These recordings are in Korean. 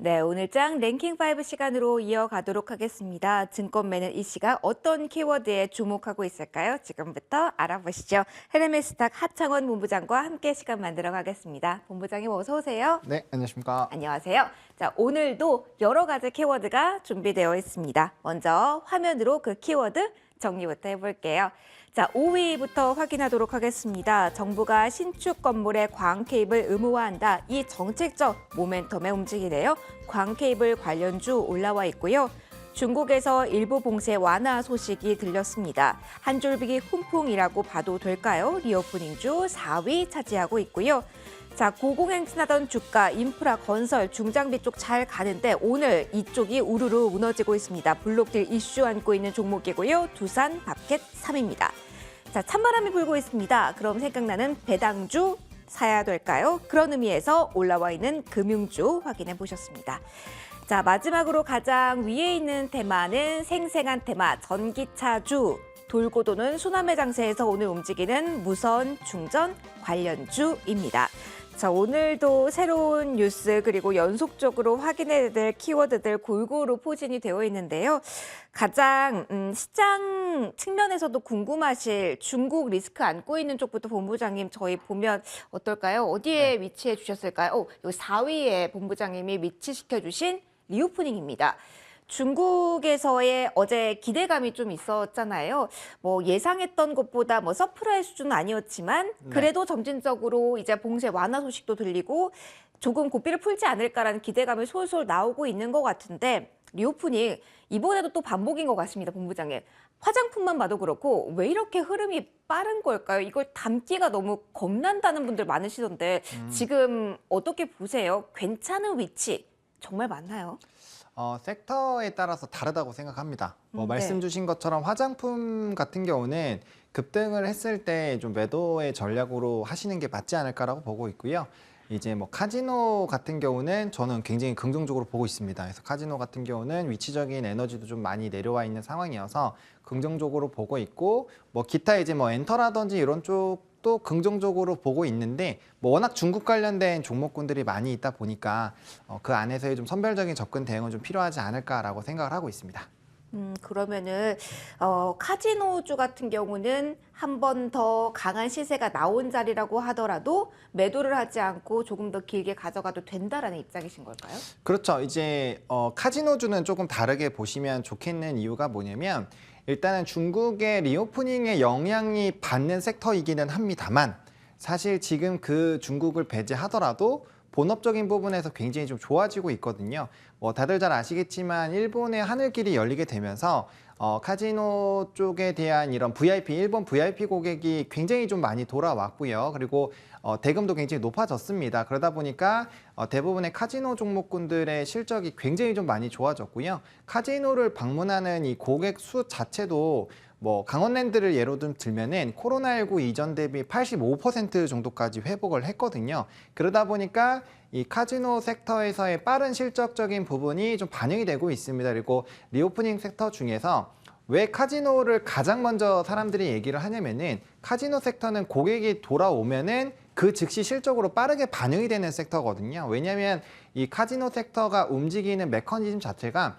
네, 오늘장 랭킹 5 시간으로 이어가도록 하겠습니다. 증권매는 이 시각 어떤 키워드에 주목하고 있을까요? 지금부터 알아보시죠. 헤르메스탁 하창원 본부장과 함께 시간 만들어 가겠습니다. 본부장님 어서 오세요. 네, 안녕하십니까. 안녕하세요. 자, 오늘도 여러 가지 키워드가 준비되어 있습니다. 먼저 화면으로 그 키워드 정리부터 해볼게요. 자, 5위부터 확인하도록 하겠습니다. 정부가 신축 건물의 광 케이블 의무화한다. 이 정책적 모멘텀에 움직이네요. 광 케이블 관련주 올라와 있고요. 중국에서 일부 봉쇄 완화 소식이 들렸습니다. 한 줄비기 훈풍이라고 봐도 될까요? 리오프닝주 4위 차지하고 있고요. 자, 고공행진하던 주가, 인프라, 건설, 중장비 쪽 잘 가는데 오늘 이쪽이 우르르 무너지고 있습니다. 블록딜 이슈 안고 있는 종목이고요. 두산 밥켓 3위입니다. 자, 찬바람이 불고 있습니다. 그럼 생각나는 배당주 사야 될까요? 그런 의미에서 올라와 있는 금융주 확인해 보셨습니다. 자, 마지막으로 가장 위에 있는 테마는 생생한 테마, 전기차주. 돌고 도는 수남의 장세에서 오늘 움직이는 무선 충전 관련주입니다. 자, 오늘도 새로운 뉴스 그리고 연속적으로 확인해야 될 키워드들 골고루 포진이 되어 있는데요. 가장 시장 측면에서도 궁금하실 중국 리스크 안고 있는 쪽부터 본부장님 저희 보면 어떨까요? 어디에 위치해 주셨을까요? 여기 4위에 본부장님이 위치시켜 주신 리오프닝입니다. 중국에서의 어제 기대감이 좀 있었잖아요. 뭐 예상했던 것보다 뭐 서프라이즈 수준은 아니었지만 그래도 점진적으로 이제 봉쇄 완화 소식도 들리고 조금 고삐를 풀지 않을까라는 기대감이 솔솔 나오고 있는 것 같은데 리오프닝 이번에도 또 반복인 것 같습니다, 본부장님. 화장품만 봐도 그렇고 왜 이렇게 흐름이 빠른 걸까요? 이걸 담기가 너무 겁난다는 분들 많으시던데 지금 어떻게 보세요? 괜찮은 위치 정말 맞나요? 섹터에 따라서 다르다고 생각합니다. 네. 말씀 주신 것처럼 화장품 같은 경우는 급등을 했을 때 좀 매도의 전략으로 하시는 게 맞지 않을까라고 보고 있고요. 이제 뭐 카지노 같은 경우는 저는 굉장히 긍정적으로 보고 있습니다. 그래서 카지노 같은 경우는 위치적인 에너지도 좀 많이 내려와 있는 상황이어서 긍정적으로 보고 있고 뭐 기타 이제 뭐 엔터라든지 이런 쪽도 긍정적으로 보고 있는데 뭐 워낙 중국 관련된 종목군들이 많이 있다 보니까 그 안에서의 좀 선별적인 접근 대응은 좀 필요하지 않을까라고 생각을 하고 있습니다. 그러면은 카지노주 같은 경우는 한 번 더 강한 시세가 나온 자리라고 하더라도 매도를 하지 않고 조금 더 길게 가져가도 된다라는 입장이신 걸까요? 그렇죠. 이제 카지노주는 조금 다르게 보시면 좋겠는 이유가 뭐냐면 일단은 중국의 리오프닝에 영향이 받는 섹터이기는 합니다만 사실 지금 그 중국을 배제하더라도 본업적인 부분에서 굉장히 좀 좋아지고 있거든요. 뭐 다들 잘 아시겠지만 일본의 하늘길이 열리게 되면서 카지노 쪽에 대한 이런 VIP, 일본 VIP 고객이 굉장히 좀 많이 돌아왔고요. 그리고 대금도 굉장히 높아졌습니다. 그러다 보니까 대부분의 카지노 종목군들의 실적이 굉장히 좀 많이 좋아졌고요. 카지노를 방문하는 이 고객 수 자체도 뭐 강원랜드를 예로 좀 들면은 코로나19 이전 대비 85% 정도까지 회복을 했거든요. 그러다 보니까 이 카지노 섹터에서의 빠른 실적적인 부분이 좀 반영이 되고 있습니다. 그리고 리오프닝 섹터 중에서 왜 카지노를 가장 먼저 사람들이 얘기를 하냐면은 카지노 섹터는 고객이 돌아오면은 그 즉시 실적으로 빠르게 반영이 되는 섹터거든요. 왜냐하면 이 카지노 섹터가 움직이는 메커니즘 자체가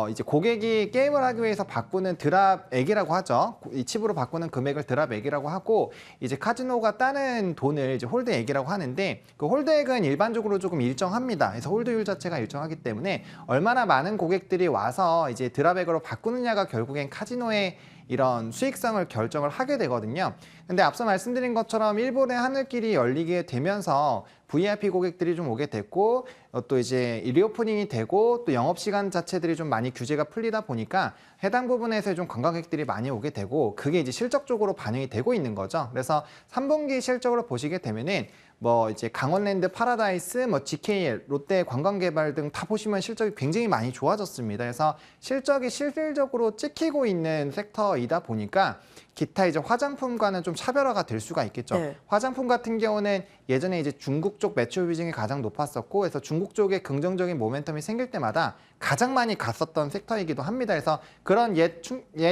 이제 고객이 게임을 하기 위해서 바꾸는 드랍액이라고 하죠. 이 칩으로 바꾸는 금액을 드랍액이라고 하고 이제 카지노가 따는 돈을 이제 홀드액이라고 하는데 그 홀드액은 일반적으로 조금 일정합니다. 그래서 홀드율 자체가 일정하기 때문에 얼마나 많은 고객들이 와서 이제 드랍액으로 바꾸느냐가 결국엔 카지노의 이런 수익성을 결정을 하게 되거든요. 근데 앞서 말씀드린 것처럼 일본의 하늘길이 열리게 되면서 VIP 고객들이 좀 오게 됐고 또 이제 리오프닝이 되고 또 영업시간 자체들이 좀 많이 규제가 풀리다 보니까 해당 부분에서 좀 관광객들이 많이 오게 되고 그게 이제 실적적으로 반영이 되고 있는 거죠. 그래서 3분기 실적으로 보시게 되면은 뭐 이제 강원랜드 파라다이스, 뭐 GKL, 롯데 관광개발 등 다 보시면 실적이 굉장히 많이 좋아졌습니다. 그래서 실적이 실질적으로 찍히고 있는 섹터이다 보니까 기타 이제 화장품과는 좀 차별화가 될 수가 있겠죠. 네. 화장품 같은 경우는 예전에 이제 중국 쪽 매출 비중이 가장 높았었고, 그래서 중국 쪽에 긍정적인 모멘텀이 생길 때마다 가장 많이 갔었던 섹터이기도 합니다. 그래서 그런 옛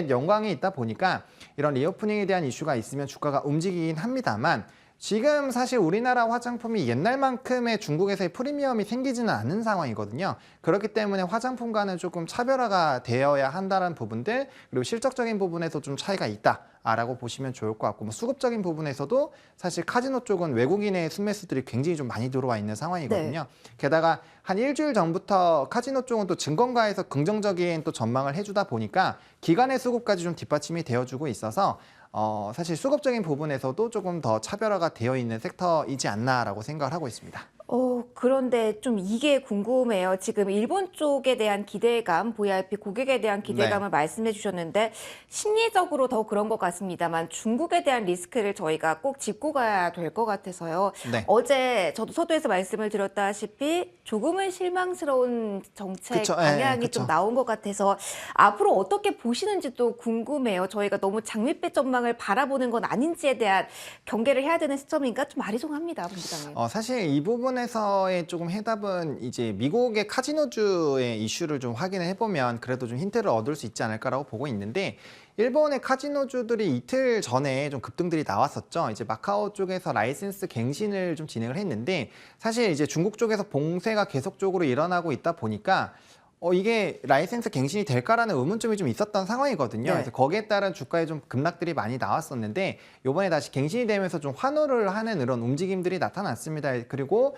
영광이 있다 보니까 이런 리오프닝에 대한 이슈가 있으면 주가가 움직이긴 합니다만 지금 사실 우리나라 화장품이 옛날만큼의 중국에서의 프리미엄이 생기지는 않는 상황이거든요. 그렇기 때문에 화장품과는 조금 차별화가 되어야 한다는 부분들, 그리고 실적적인 부분에서 좀 차이가 있다라고 보시면 좋을 것 같고, 뭐 수급적인 부분에서도 사실 카지노 쪽은 외국인의 순매수들이 굉장히 좀 많이 들어와 있는 상황이거든요. 게다가 한 일주일 전부터 카지노 쪽은 또 증권가에서 긍정적인 또 전망을 해주다 보니까 기관의 수급까지 좀 뒷받침이 되어주고 있어서 사실 수급적인 부분에서도 조금 더 차별화가 되어 있는 섹터이지 않나라고 생각을 하고 있습니다. 그런데 좀 이게 궁금해요. 지금 일본 쪽에 대한 기대감, VIP 고객에 대한 기대감을 말씀해 주셨는데 심리적으로 더 그런 것 같습니다만 중국에 대한 리스크를 저희가 꼭 짚고 가야 될 것 같아서요. 네. 어제 저도 서두에서 말씀을 드렸다시피 조금은 실망스러운 정책 그쵸, 방향이 그쵸. 좀 나온 것 같아서 앞으로 어떻게 보시는지도 궁금해요. 저희가 너무 장밋빛 전망을 바라보는 건 아닌지에 대한 경계를 해야 되는 시점인가 좀 아리송합니다, 본부장님. 사실 이 부분에서의 조금 해답은 이제 미국의 카지노주의 이슈를 좀 확인을 해보면 그래도 좀 힌트를 얻을 수 있지 않을까라고 보고 있는데, 일본의 카지노주들이 이틀 전에 좀 급등들이 나왔었죠. 이제 마카오 쪽에서 라이센스 갱신을 좀 진행을 했는데, 사실 이제 중국 쪽에서 봉쇄가 계속적으로 일어나고 있다 보니까 이게 라이센스 갱신이 될까라는 의문점이 좀 있었던 상황이거든요. 네. 그래서 거기에 따른 주가에 좀 급락들이 많이 나왔었는데, 요번에 다시 갱신이 되면서 좀 환호를 하는 이런 움직임들이 나타났습니다. 그리고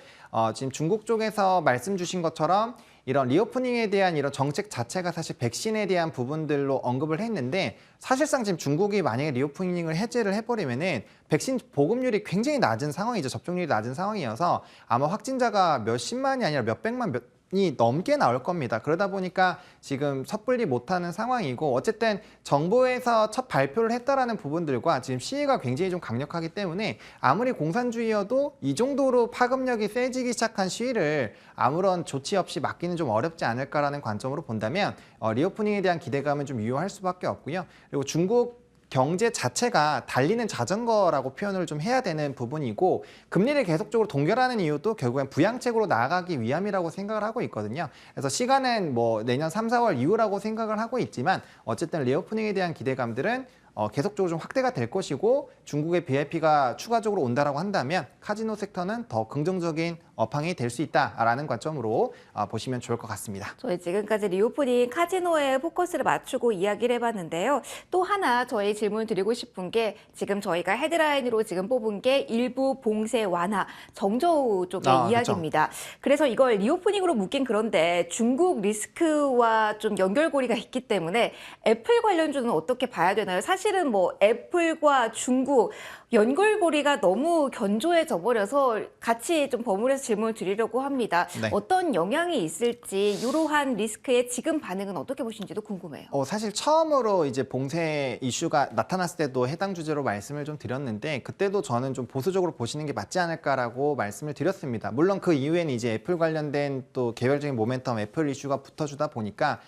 지금 중국 쪽에서 말씀 주신 것처럼 이런 리오프닝에 대한 이런 정책 자체가 사실 백신에 대한 부분들로 언급을 했는데, 사실상 지금 중국이 만약에 리오프닝을 해제를 해버리면은 백신 보급률이 굉장히 낮은 상황이죠. 접종률이 낮은 상황이어서 아마 확진자가 몇십만이 아니라 몇백만 이 넘게 나올 겁니다. 그러다 보니까 지금 섣불리 못하는 상황이고, 어쨌든 정부에서 첫 발표를 했다라는 부분들과 지금 시위가 굉장히 좀 강력하기 때문에 아무리 공산주의여도 이 정도로 파급력이 세지기 시작한 시위를 아무런 조치 없이 막기는 좀 어렵지 않을까라는 관점으로 본다면 리오프닝에 대한 기대감은 좀 유효할 수밖에 없고요. 그리고 중국 경제 자체가 달리는 자전거라고 표현을 좀 해야 되는 부분이고, 금리를 계속적으로 동결하는 이유도 결국엔 부양책으로 나아가기 위함이라고 생각을 하고 있거든요. 그래서 시간은 뭐 내년 3, 4월 이후라고 생각을 하고 있지만, 어쨌든 리오프닝에 대한 기대감들은 계속적으로 좀 확대가 될 것이고, 중국의 VIP가 추가적으로 온다라고 한다면 카지노 섹터는 더 긍정적인 업황이 될 수 있다라는 관점으로 보시면 좋을 것 같습니다. 저희 지금까지 리오프닝 카지노에 포커스를 맞추고 이야기를 해봤는데요. 또 하나 저희 질문 드리고 싶은 게, 지금 저희가 헤드라인으로 지금 뽑은 게 일부 봉쇄 완화, 정저우 쪽의 이야기입니다. 그래서 이걸 리오프닝으로 묶긴 그런데 중국 리스크와 좀 연결고리가 있기 때문에 애플 관련주는 어떻게 봐야 되나요? 사실은 뭐 애플과 중국 연결고리가 너무 견조해져 버려서 같이 좀 버무려서 질문을 드리려고 합니다. 네. 어떤 영향이 있을지, 이러한 리스크의 지금 반응은 어떻게 보시는지도 궁금해요. 사실 처음으로 이제 봉쇄 이슈가 나타났을 때도 해당 주제로 말씀을 좀 드렸는데, 그때도 저는 좀 보수적으로 보시는 게 맞지 않을까라고 말씀을 드렸습니다. 물론 그 이후에는 이제 애플 관련된 또 개별적인 모멘텀 애플 이슈가 붙어주다 보니까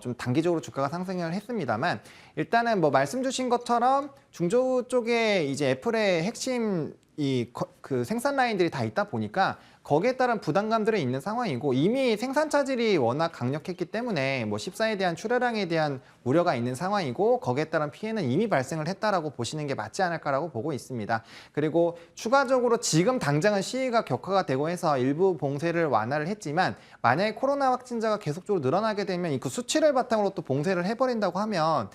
좀 단기적으로 주가가 상승을 했습니다만, 일단은 뭐 말씀 주신 것처럼 중저우 쪽에 이제 애플의 핵심 그 생산 라인들이 다 있다 보니까 거기에 따른 부담감들이 있는 상황이고, 이미 생산 차질이 워낙 강력했기 때문에 뭐 14에 대한 출하량에 대한 우려가 있는 상황이고, 거기에 따른 피해는 이미 발생을 했다라고 보시는 게 맞지 않을까라고 보고 있습니다. 그리고 추가적으로 지금 당장은 시위가 격화가 되고 해서 일부 봉쇄를 완화를 했지만, 만약에 코로나 확진자가 계속적으로 늘어나게 되면 그 수치를 바탕으로 또 봉쇄를 해버린다고 하면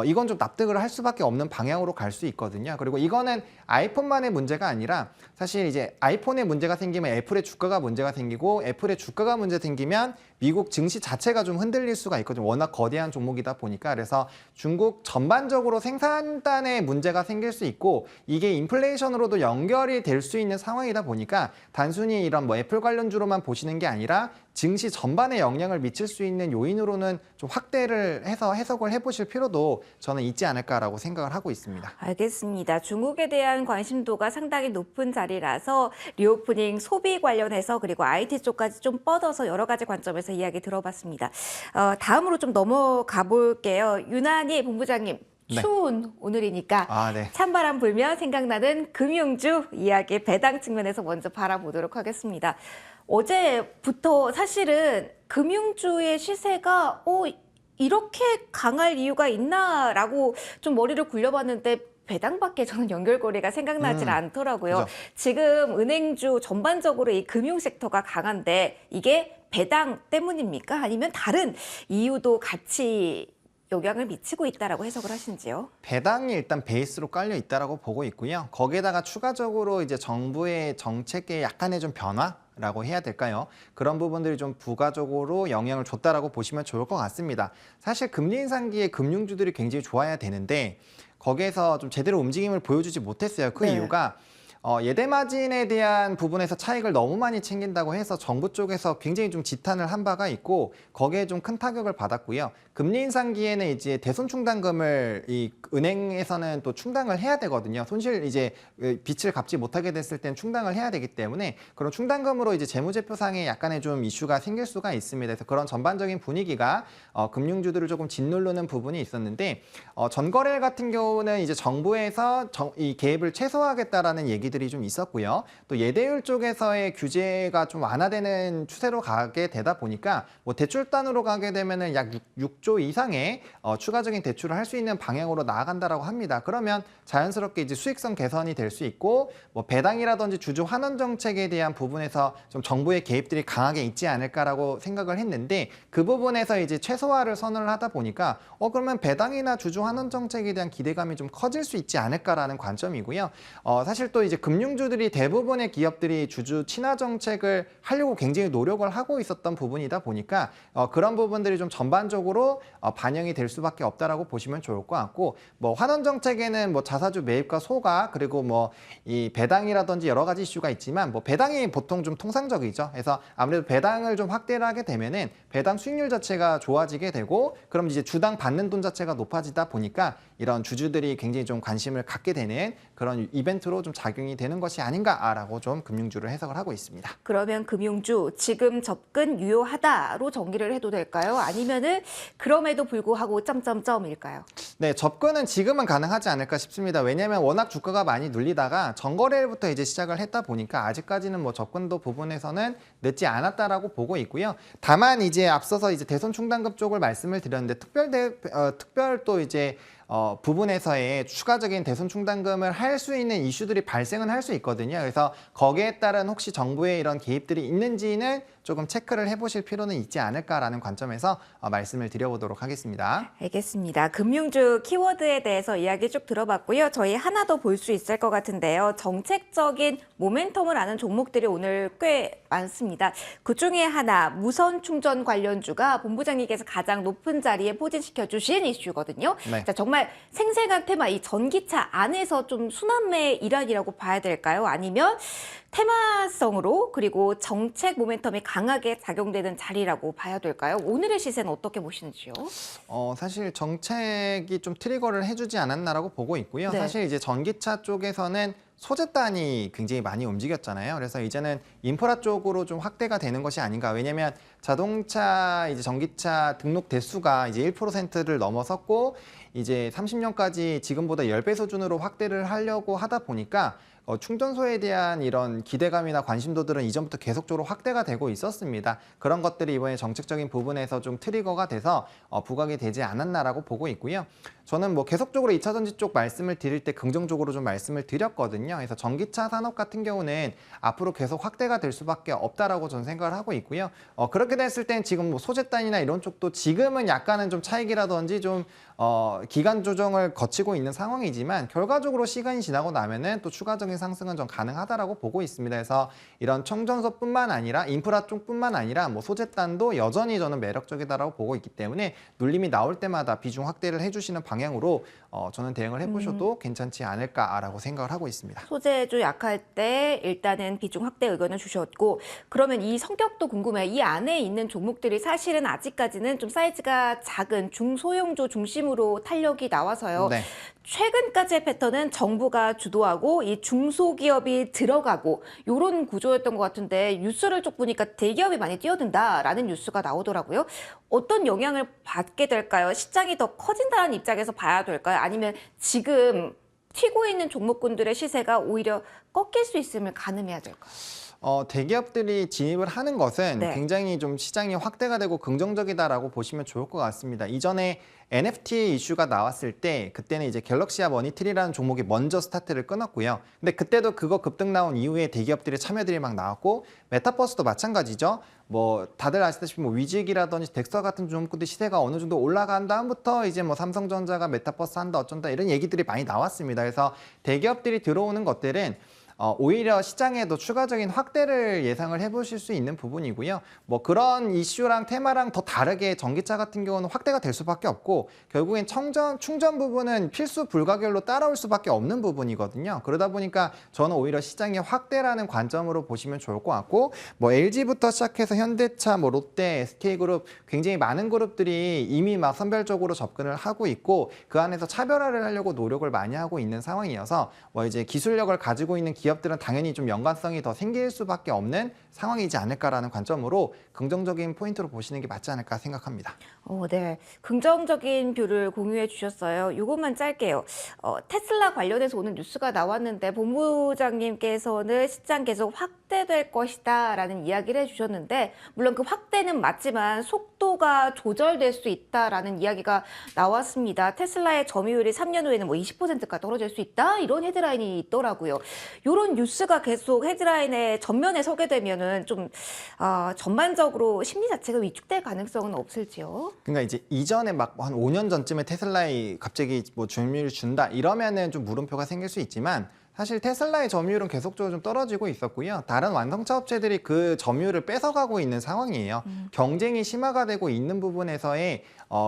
이건 좀 납득을 할 수밖에 없는 방향으로 갈 수 있거든요. 그리고 이거는 아이폰만의 문제가 아니라, 사실 이제 아이폰에 문제가 생기면 애플의 주가가 문제가 생기고, 애플의 주가가 문제 생기면 미국 증시 자체가 좀 흔들릴 수가 있거든요. 워낙 거대한 종목이다 보니까. 그래서 중국 전반적으로 생산단에 문제가 생길 수 있고, 이게 인플레이션으로도 연결이 될 수 있는 상황이다 보니까 단순히 이런 뭐 애플 관련주로만 보시는 게 아니라 증시 전반에 영향을 미칠 수 있는 요인으로는 좀 확대를 해서 해석을 해보실 필요도 저는 있지 않을까라고 생각을 하고 있습니다. 알겠습니다. 중국에 대한 관심도가 상당히 높은 자리라서 리오프닝 소비 관련해서 그리고 IT 쪽까지 좀 뻗어서 여러 가지 관점에서 이야기 들어봤습니다. 다음으로 좀 넘어가 볼게요. 유난히 본부장님, 네. 추운 오늘이니까 네. 찬바람 불면 생각나는 금융주 이야기 배당 측면에서 먼저 바라보도록 하겠습니다. 어제부터 사실은 금융주의 시세가 이렇게 강할 이유가 있나라고 좀 머리를 굴려봤는데 배당밖에 저는 연결고리가 생각나질 않더라고요. 그죠. 지금 은행주 전반적으로 이 금융 섹터가 강한데 이게 배당 때문입니까? 아니면 다른 이유도 같이 영향을 미치고 있다라고 해석을 하시는지요? 배당이 일단 베이스로 깔려 있다라고 보고 있고요. 거기에다가 추가적으로 이제 정부의 정책의 약간의 좀 변화라고 해야 될까요? 그런 부분들이 좀 부가적으로 영향을 줬다라고 보시면 좋을 것 같습니다. 사실 금리 인상기에 금융주들이 굉장히 좋아야 되는데 거기에서 좀 제대로 움직임을 보여주지 못했어요. 그 네. 이유가 예대 마진에 대한 부분에서 차익을 너무 많이 챙긴다고 해서 정부 쪽에서 굉장히 좀 지탄을 한 바가 있고 거기에 좀 큰 타격을 받았고요. 금리 인상기에는 이제 대손 충당금을 이 은행에서는 또 충당을 해야 되거든요. 손실 이제 빚을 갚지 못하게 됐을 땐 충당을 해야 되기 때문에 그런 충당금으로 이제 재무제표상에 약간의 좀 이슈가 생길 수가 있습니다. 그래서 그런 전반적인 분위기가 금융주들을 조금 짓누르는 부분이 있었는데 전거래 같은 경우는 이제 정부에서 이 개입을 최소화하겠다라는 얘기들이 좀 있었고요. 또 예대율 쪽에서의 규제가 좀 완화되는 추세로 가게 되다 보니까 뭐 대출단으로 가게 되면은 약 6조 이상의 추가적인 대출을 할 수 있는 방향으로 나아간다라고 합니다. 그러면 자연스럽게 이제 수익성 개선이 될 수 있고 뭐 배당이라든지 주주 환원 정책에 대한 부분에서 좀 정부의 개입들이 강하게 있지 않을까라고 생각을 했는데 그 부분에서 이제 최소화를 선언을 하다 보니까 그러면 배당이나 주주 환원 정책에 대한 기대감이 좀 커질 수 있지 않을까라는 관점이고요. 사실 또 이제 금융주들이 대부분의 기업들이 주주 친화 정책을 하려고 굉장히 노력을 하고 있었던 부분이다 보니까 그런 부분들이 좀 전반적으로 반영이 될 수밖에 없다라고 보시면 좋을 것 같고 뭐 환원 정책에는 뭐 자사주 매입과 소가 그리고 뭐 이 배당이라든지 여러 가지 이슈가 있지만 뭐 배당이 보통 좀 통상적이죠. 그래서 아무래도 배당을 좀 확대를 하게 되면은 배당 수익률 자체가 좋아지게 되고 그럼 이제 주당 받는 돈 자체가 높아지다 보니까 이런 주주들이 굉장히 좀 관심을 갖게 되는 그런 이벤트로 좀 작용이 되는 것이 아닌가라고 좀 금융주를 해석을 하고 있습니다. 그러면 금융주 지금 접근 유효하다로 정리를 해도 될까요? 아니면은 그럼에도 불구하고 점점점일까요? 네, 접근은 지금은 가능하지 않을까 싶습니다. 왜냐하면 워낙 주가가 많이 눌리다가 전거래일부터 이제 시작을 했다 보니까 아직까지는 뭐 접근도 부분에서는 늦지 않았다라고 보고 있고요. 다만 이제 앞서서 이제 대손 충당금 쪽을 말씀을 드렸는데 특별 또 이제 부분에서의 추가적인 대손 충당금을 할 수 있는 이슈들이 발생은 할 수 있거든요. 그래서 거기에 따른 혹시 정부의 이런 개입들이 있는지는 조금 체크를 해보실 필요는 있지 않을까라는 관점에서 말씀을 드려보도록 하겠습니다. 알겠습니다. 금융주 키워드에 대해서 이야기 쭉 들어봤고요. 저희 하나 더 볼 수 있을 것 같은데요. 정책적인 모멘텀을 아는 종목들이 오늘 꽤 많습니다. 그중에 하나 무선 충전 관련주가 본부장님께서 가장 높은 자리에 포진시켜 주신 이슈거든요. 네. 자, 정말 생생한 테마, 이 전기차 안에서 좀 순환매의 일환이라고 봐야 될까요? 아니면 테마성으로 그리고 정책 모멘텀이 강하게 작용되는 자리라고 봐야 될까요? 오늘의 시세는 어떻게 보시는지요? 사실 정책이 좀 트리거를 해주지 않았나라고 보고 있고요. 네. 사실 이제 전기차 쪽에서는 소재단이 굉장히 많이 움직였잖아요. 그래서 이제는 인프라 쪽으로 좀 확대가 되는 것이 아닌가. 왜냐하면 자동차 이제 전기차 등록 대수가 이제 1%를 넘어섰고 이제 30년까지 지금보다 10배 수준으로 확대를 하려고 하다 보니까 충전소에 대한 이런 기대감이나 관심도들은 이전부터 계속적으로 확대가 되고 있었습니다. 그런 것들이 이번에 정책적인 부분에서 좀 트리거가 돼서 부각이 되지 않았나라고 보고 있고요. 저는 뭐 계속적으로 2차 전지 쪽 말씀을 드릴 때 긍정적으로 좀 말씀을 드렸거든요. 그래서 전기차 산업 같은 경우는 앞으로 계속 확대가 될 수밖에 없다라고 저는 생각을 하고 있고요. 그렇게 됐을 땐 지금 뭐 소재단이나 이런 쪽도 지금은 약간은 좀 차익이라든지 좀 기간 조정을 거치고 있는 상황이지만 결과적으로 시간이 지나고 나면은 또 추가적인 상승은 좀 가능하다라고 보고 있습니다. 그래서 이런 청정소뿐만 아니라 인프라 쪽뿐만 아니라 뭐 소재단도 여전히 저는 매력적이다라고 보고 있기 때문에 눌림이 나올 때마다 비중 확대를 해주시는 방향으로 저는 대응을 해보셔도 괜찮지 않을까라고 생각을 하고 있습니다. 소재주 약할 때 일단은 비중 확대 의견을 주셨고 그러면 이 성격도 궁금해요. 이 안에 있는 종목들이 사실은 아직까지는 좀 사이즈가 작은 중소형주 중심으로 탄력이 나와서요. 네. 최근까지의 패턴은 정부가 주도하고 이 중소기업이 들어가고 이런 구조였던 것 같은데 뉴스를 쭉 보니까 대기업이 많이 뛰어든다라는 뉴스가 나오더라고요. 어떤 영향을 받게 될까요? 시장이 더 커진다는 입장에서 봐야 될까요? 아니면 지금 튀고 있는 종목군들의 시세가 오히려 꺾일 수 있음을 가늠해야 될까요? 대기업들이 진입을 하는 것은 네. 굉장히 좀 시장이 확대가 되고 긍정적이다라고 보시면 좋을 것 같습니다. 이전에 NFT 이슈가 나왔을 때 그때는 이제 갤럭시와 머니트리라는 종목이 먼저 스타트를 끊었고요. 근데 그때도 그거 급등 나온 이후에 대기업들의 참여들이 막 나왔고 메타버스도 마찬가지죠. 뭐 다들 아시다시피 뭐 위직이라든지 덱스터 같은 종목들 시세가 어느 정도 올라간 다음부터 이제 뭐 삼성전자가 메타버스 한다 어쩐다 이런 얘기들이 많이 나왔습니다. 그래서 대기업들이 들어오는 것들은 오히려 시장에도 추가적인 확대를 예상을 해보실 수 있는 부분이고요. 뭐 그런 이슈랑 테마랑 더 다르게 전기차 같은 경우는 확대가 될 수밖에 없고 결국엔 충전 부분은 필수 불가결로 따라올 수밖에 없는 부분이거든요. 그러다 보니까 저는 오히려 시장의 확대라는 관점으로 보시면 좋을 것 같고 뭐 LG부터 시작해서 현대차, 뭐 롯데, SK그룹 굉장히 많은 그룹들이 이미 막 선별적으로 접근을 하고 있고 그 안에서 차별화를 하려고 노력을 많이 하고 있는 상황이어서 뭐 이제 기술력을 가지고 있는 기업들은 당연히 좀 연관성이 더 생길 수밖에 없는 상황이지 않을까라는 관점으로 긍정적인 포인트로 보시는 게 맞지 않을까 생각합니다. 네. 긍정적인 뷰를 공유해 주셨어요. 이것만 짧게요. 테슬라 관련해서 오늘 뉴스가 나왔는데 본부장님께서는 시장 계속 확대될 것이다라는 이야기를 해주셨는데 물론 그 확대는 맞지만 속도가 조절될 수 있다라는 이야기가 나왔습니다. 테슬라의 점유율이 3년 후에는 뭐 20%까지 떨어질 수 있다 이런 헤드라인이 있더라고요. 이런 뉴스가 계속 헤드라인의 전면에 서게 되면은 좀 전반적으로 심리 자체가 위축될 가능성은 없을지요? 그러니까 이제 이전에 막 한 5년 전쯤에 테슬라에 갑자기 뭐 점유율을 준다 이러면은 좀 물음표가 생길 수 있지만 사실 테슬라의 점유율은 계속적으로 좀 떨어지고 있었고요. 다른 완성차 업체들이 그 점유율을 뺏어가고 있는 상황이에요. 경쟁이 심화가 되고 있는 부분에서의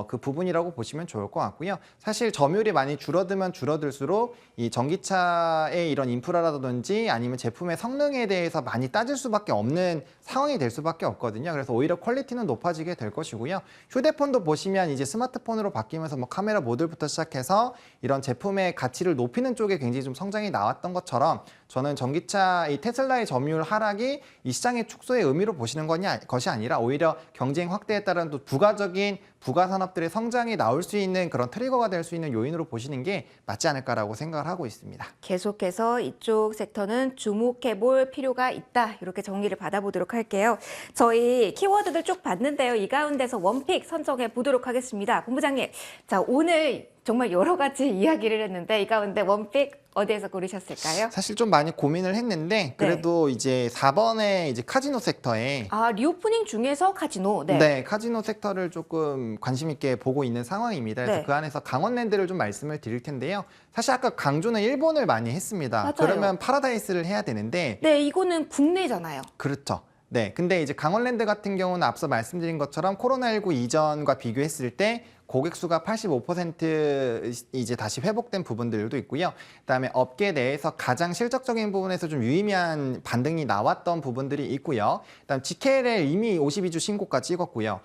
그 부분이라고 보시면 좋을 것 같고요. 사실 점유율이 많이 줄어들면 줄어들수록 이 전기차의 이런 인프라라든지 아니면 제품의 성능에 대해서 많이 따질 수밖에 없는 상황이 될 수밖에 없거든요. 그래서 오히려 퀄리티는 높아지게 될 것이고요. 휴대폰도 보시면 이제 스마트폰으로 바뀌면서 뭐 카메라 모듈부터 시작해서 이런 제품의 가치를 높이는 쪽에 굉장히 좀 성장이 나왔던 것처럼 저는 전기차 이 테슬라의 점유율 하락이 이 시장의 축소의 의미로 보시는 것이 아니라 오히려 경쟁 확대에 따른 또 부가적인 부가 산업들의 성장이 나올 수 있는 그런 트리거가 될 수 있는 요인으로 보시는 게 맞지 않을까라고 생각을 하고 있습니다. 계속해서 이쪽 섹터는 주목해 볼 필요가 있다. 이렇게 정리를 받아보도록 할게요. 저희 키워드들 쭉 봤는데요. 이 가운데서 원픽 선정해 보도록 하겠습니다. 본부장님, 자 오늘 정말 여러 가지 이야기를 했는데 이 가운데 원픽 어디에서 고르셨을까요? 사실 좀 많이 고민을 했는데 그래도 이제 4번에 이제 카지노 섹터에 리오프닝 중에서 카지노. 네, 카지노 섹터를 조금 관심 있게 보고 있는 상황입니다. 그래서 네. 그 안에서 강원랜드를 좀 말씀을 드릴 텐데요. 사실 아까 강조는 일본을 많이 했습니다. 맞아요. 그러면 파라다이스를 해야 되는데 네, 이거는 국내잖아요. 그렇죠. 네, 근데 이제 강원랜드 같은 경우는 앞서 말씀드린 것처럼 코로나19 이전과 비교했을 때 고객 수가 85% 이제 다시 회복된 부분들도 있고요. 그다음에 업계 내에서 가장 실적적인 부분에서 좀 유의미한 반등이 나왔던 부분들이 있고요. 그다음 GKL 이미 52주 신고가 찍었고요.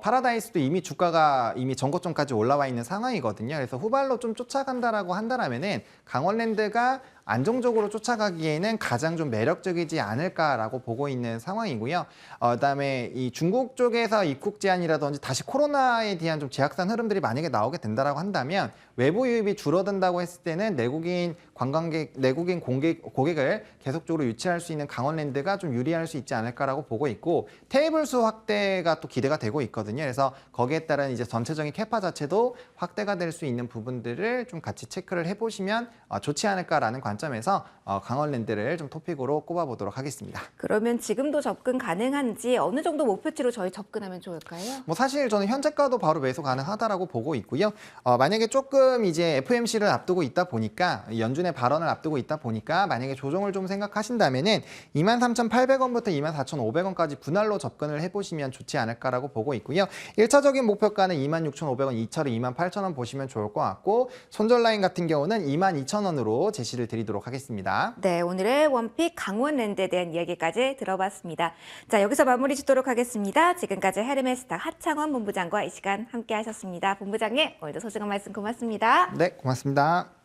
파라다이스도 이미 주가가 이미 전고점까지 올라와 있는 상황이거든요. 그래서 후발로 좀 쫓아간다라고 한다면은 강원랜드가 안정적으로 쫓아가기에는 가장 좀 매력적이지 않을까라고 보고 있는 상황이고요. 그다음에 이 중국 쪽에서 입국 제한이라든지 다시 코로나에 대한 좀 제약산 흐름들이 만약에 나오게 된다라고 한다면 외부 유입이 줄어든다고 했을 때는 내국인 관광객, 내국인 고객을 계속적으로 유치할 수 있는 강원랜드가 좀 유리할 수 있지 않을까라고 보고 있고 테이블 수 확대가 또 기대가 되고 있거든요. 그래서 거기에 따른 이제 전체적인 캐파 자체도 확대가 될 수 있는 부분들을 좀 같이 체크를 해보시면 좋지 않을까라는 관점에서 강원랜드를 좀 토픽으로 꼽아보도록 하겠습니다. 그러면 지금도 접근 가능한지 어느 정도 목표치로 저희 접근하면 좋을까요? 뭐 사실 저는 현재가도 바로 매수 가능하다라고 보고 있고요. 만약에 조금 이제 FOMC를 앞두고 있다 보니까 연준의 발언을 앞두고 있다 보니까 만약에 조정을 좀 생각하신다면은 23,800원부터 24,500원까지 분할로 접근을 해보시면 좋지 않을까라고 보고 있고요. 1차적인 목표가는 26,500원, 2차로 28,000원 보시면 좋을 것 같고 손절 라인 같은 경우는 22,000원으로 제시를 드리도록 하겠습니다. 네, 오늘의 원픽 강원랜드에 대한 이야기까지 들어봤습니다. 자, 여기서 마무리 짓도록 하겠습니다. 지금까지 헤르메스타 하창원 본부장과 이 시간 함께 하셨습니다. 본부장님, 오늘도 소중한 말씀 고맙습니다. 네, 고맙습니다.